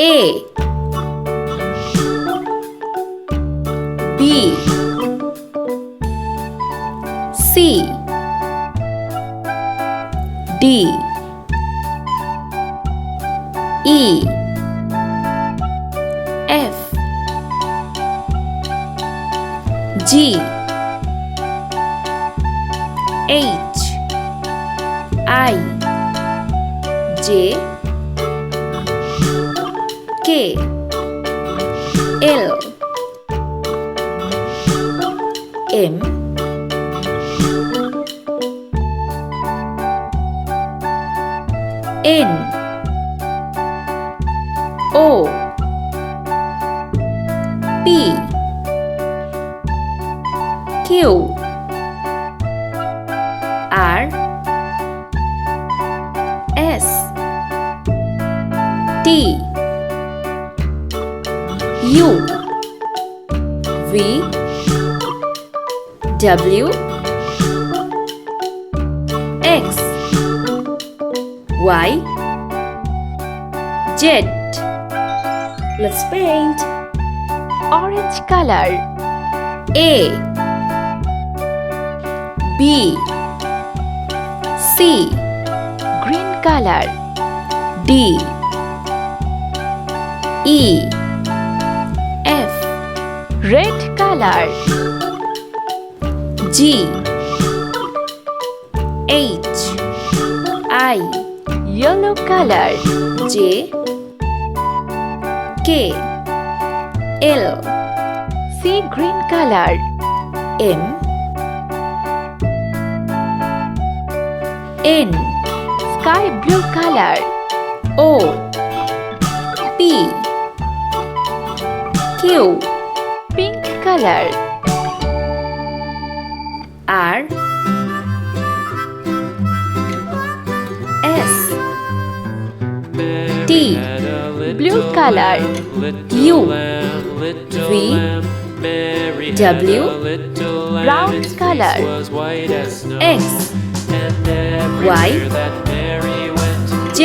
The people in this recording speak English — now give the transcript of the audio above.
A B C D E F G H I J K L M N O P Q R S T U V W X Y Z. Let's paint. Orange color. A B C Green color. D E F Red color. G H I Yellow color. J K L Sea green color. M N Sky blue color. O P Q Pink color. R S T Blue color. U V W Brown color. X Y Z